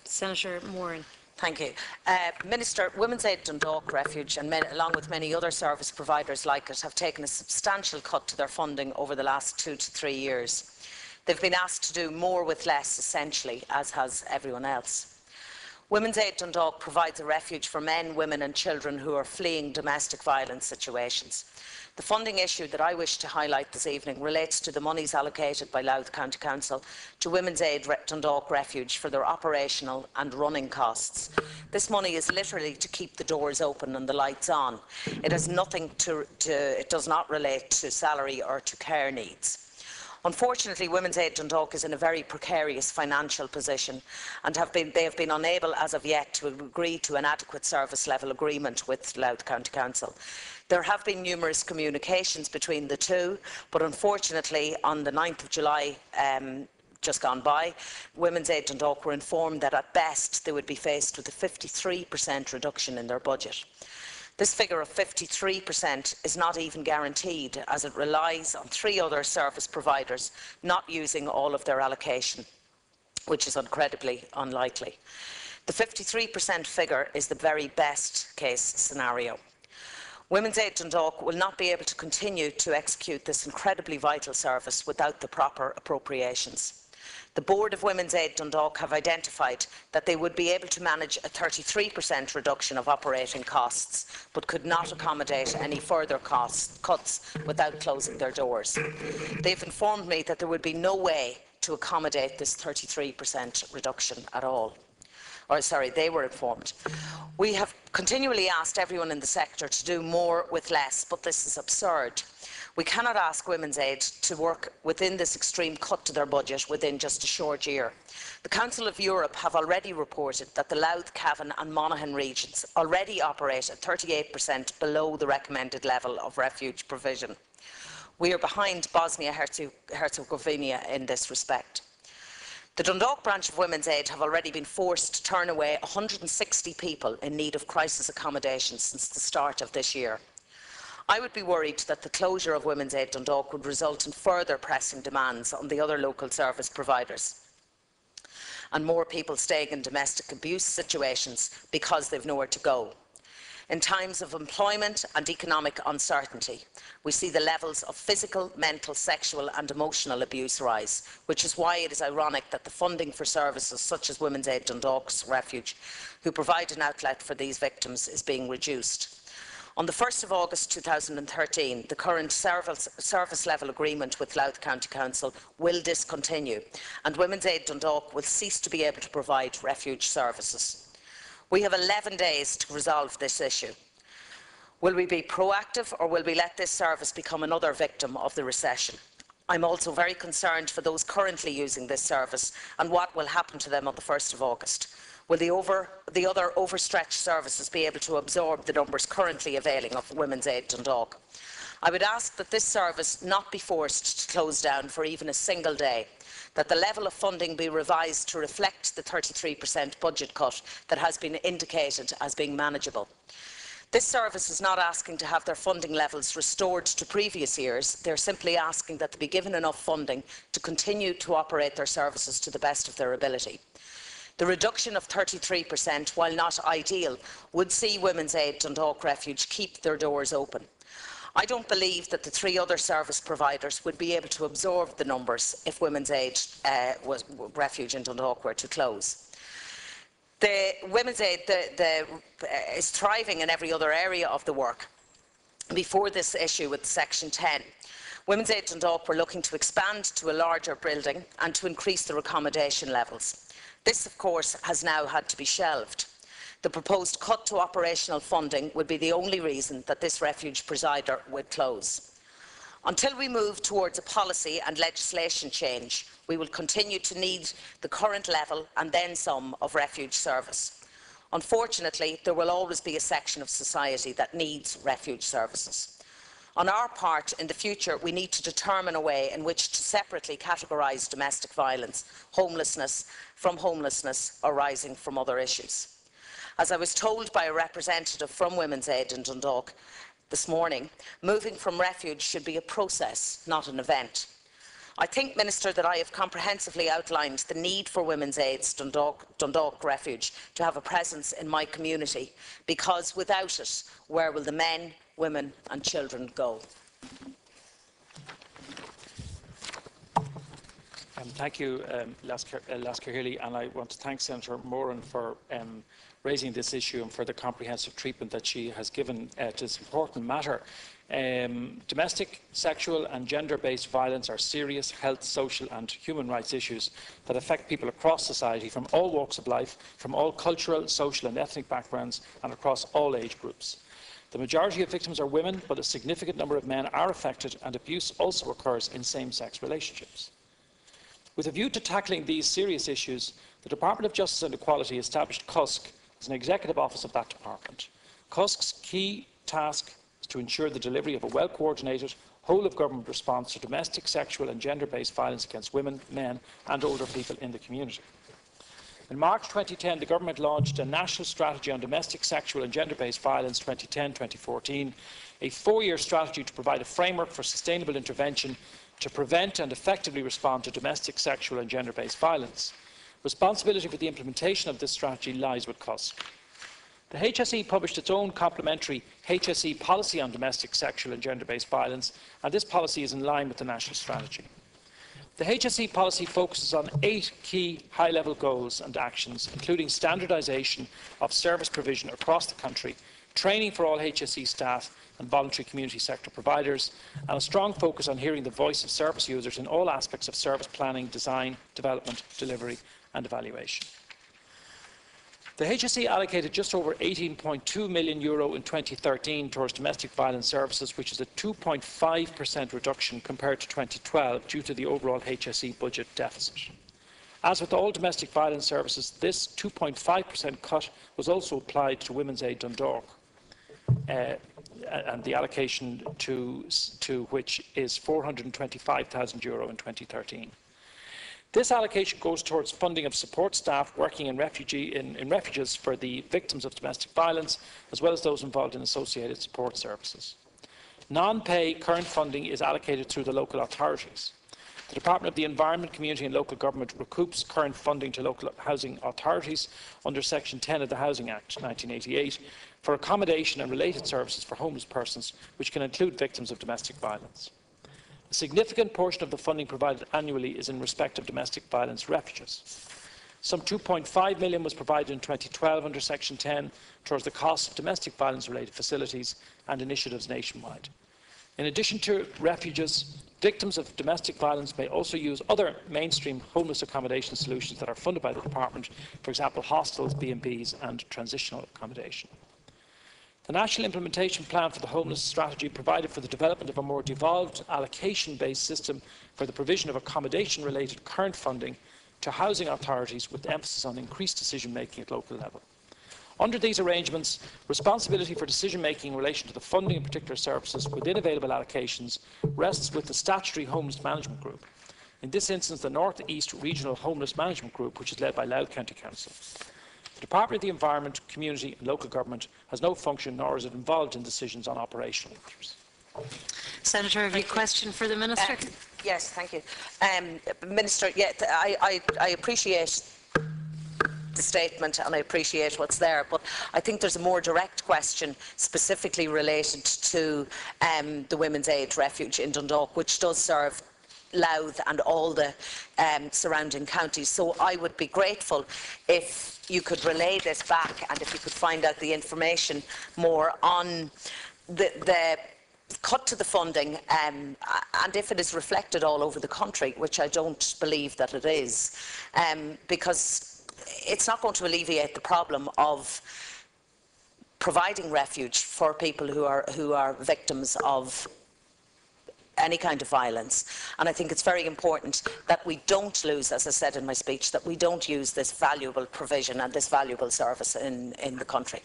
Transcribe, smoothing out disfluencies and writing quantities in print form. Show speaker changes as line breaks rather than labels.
Senator Moran.
Thank you. Minister, Women's Aid Dundalk Refuge, and along with many other service providers like it, have taken a substantial cut to their funding over the last 2 to 3 years. They've been asked to do more with less, essentially, as has everyone else. Women's Aid Dundalk provides a refuge for men, women and children who are fleeing domestic violence situations. The funding issue that I wish to highlight this evening relates to the monies allocated by Louth County Council to Women's Aid Dundalk Refuge for their operational and running costs. This money is literally to keep the doors open and the lights on. It has nothing it does not relate to salary or to care needs. Unfortunately, Women's Aid Dundalk is in a very precarious financial position and they have been unable as of yet to agree to an adequate service level agreement with Louth County Council. There have been numerous communications between the two, but unfortunately on the 9th of July just gone by, Women's Aid Dundalk were informed that at best they would be faced with a 53% reduction in their budget. This figure of 53% is not even guaranteed, as it relies on 3 other service providers not using all of their allocation, which is incredibly unlikely. The 53% figure is the very best case scenario. Women's Aid Dundalk will not be able to continue to execute this incredibly vital service without the proper appropriations. The Board of Women's Aid Dundalk have identified that they would be able to manage a 33% reduction of operating costs, but could not accommodate any further cuts without closing their doors. They've informed me that there would be no way to accommodate this 33% reduction at all. They were informed. We have continually asked everyone in the sector to do more with less, but this is absurd. We cannot ask Women's Aid to work within this extreme cut to their budget within just a short year. The Council of Europe have already reported that the Louth, Cavan and Monaghan regions already operate at 38% below the recommended level of refuge provision. We are behind Bosnia-Herzegovina in this respect. The Dundalk branch of Women's Aid have already been forced to turn away 160 people in need of crisis accommodation since the start of this year. I would be worried that the closure of Women's Aid Dundalk would result in further pressing demands on the other local service providers and more people staying in domestic abuse situations because they've nowhere to go. In times of employment and economic uncertainty, we see the levels of physical, mental, sexual and emotional abuse rise, which is why it is ironic that the funding for services such as Women's Aid Dundalk's Refuge, who provide an outlet for these victims, is being reduced. On the 1st of August 2013, the current service level agreement with Louth County Council will discontinue and Women's Aid Dundalk will cease to be able to provide refuge services. We have 11 days to resolve this issue. Will we be proactive or will we let this service become another victim of the recession? I'm also very concerned for those currently using this service and what will happen to them on the 1st of August. Will the other overstretched services be able to absorb the numbers currently availing of Women's Aid Dundalk? I would ask that this service not be forced to close down for even a single day, that the level of funding be revised to reflect the 33% budget cut that has been indicated as being manageable. This service is not asking to have their funding levels restored to previous years. They're simply asking that they be given enough funding to continue to operate their services to the best of their ability. The reduction of 33%, while not ideal, would see Women's Aid Dundalk Refuge keep their doors open. I don't believe that the 3 other service providers would be able to absorb the numbers if Women's Aid Refuge in Dundalk were to close. The Women's Aid is thriving in every other area of the work. Before this issue with Section 10, Women's Aid Dundalk were looking to expand to a larger building and to increase their accommodation levels. This, of course, has now had to be shelved. The proposed cut to operational funding would be the only reason that this refuge presider would close. Until we move towards a policy and legislation change, we will continue to need the current level and then some of refuge service. Unfortunately, there will always be a section of society that needs refuge services. On our part, in the future, we need to determine a way in which to separately categorise domestic violence, homelessness arising from other issues. As I was told by a representative from Women's Aid in Dundalk this morning, moving from refuge should be a process, not an event. I think, Minister, that I have comprehensively outlined the need for Women's Aid's Dundalk Refuge to have a presence in my community, because without it, where will the men, women and children go?
Thank you, Lasker Healy, and I want to thank Senator Moran for raising this issue and for the comprehensive treatment that she has given to this important matter. Domestic, sexual and gender-based violence are serious health, social and human rights issues that affect people across society from all walks of life, from all cultural, social and ethnic backgrounds and across all age groups. The majority of victims are women, but a significant number of men are affected, and abuse also occurs in same-sex relationships. With a view to tackling these serious issues, the Department of Justice and Equality established CUSC as an executive office of that department. CUSC's key task is to ensure the delivery of a well-coordinated, whole-of-government response to domestic, sexual and gender-based violence against women, men and older people in the community. In March 2010, the Government launched a National Strategy on Domestic, Sexual and Gender-Based Violence 2010-2014, a 4-year strategy to provide a framework for sustainable intervention to prevent and effectively respond to domestic, sexual and gender-based violence. Responsibility for the implementation of this strategy lies with CUSC. The HSE published its own complementary HSE policy on domestic, sexual and gender-based violence, and this policy is in line with the national strategy. The HSE policy focuses on 8 key high-level goals and actions, including standardisation of service provision across the country, training for all HSE staff and voluntary community sector providers, and a strong focus on hearing the voice of service users in all aspects of service planning, design, development, delivery and evaluation. The HSE allocated just over €18.2 million in 2013 towards domestic violence services, which is a 2.5% reduction compared to 2012 due to the overall HSE budget deficit. As with all domestic violence services, this 2.5% cut was also applied to Women's Aid Dundalk, and the allocation to which is €425,000 in 2013. This allocation goes towards funding of support staff working in refuges for the victims of domestic violence, as well as those involved in associated support services. Non-pay current funding is allocated through the local authorities. The Department of the Environment, Community and Local Government recoups current funding to local housing authorities under Section 10 of the Housing Act 1988 for accommodation and related services for homeless persons, which can include victims of domestic violence. A significant portion of the funding provided annually is in respect of domestic violence refuges. Some €2.5 million was provided in 2012 under Section 10 towards the cost of domestic violence-related facilities and initiatives nationwide. In addition to refuges, victims of domestic violence may also use other mainstream homeless accommodation solutions that are funded by the Department, for example hostels, B&Bs and transitional accommodation. The National Implementation Plan for the Homeless Strategy provided for the development of a more devolved allocation-based system for the provision of accommodation-related current funding to housing authorities, with emphasis on increased decision-making at local level. Under these arrangements, responsibility for decision-making in relation to the funding of particular services within available allocations rests with the statutory Homeless Management Group. In this instance, the North East Regional Homeless Management Group, which is led by Louth County Council. The Department of the Environment, Community and Local Government has no function, nor is it involved in decisions on operational matters.
Senator, have you a question for the Minister?
Yes, thank you. Minister, yeah, I appreciate the statement and I appreciate what's there, but I think there's a more direct question specifically related to the Women's Aid Refuge in Dundalk, which does serve Louth and all the surrounding counties. So I would be grateful if you could relay this back and if you could find out the information more on the cut to the funding and if it is reflected all over the country, which I don't believe that it is, because it's not going to alleviate the problem of providing refuge for people who are victims of any kind of violence. And I think it's very important that we don't lose, as I said in my speech, that we don't use this valuable provision and this valuable service in the country.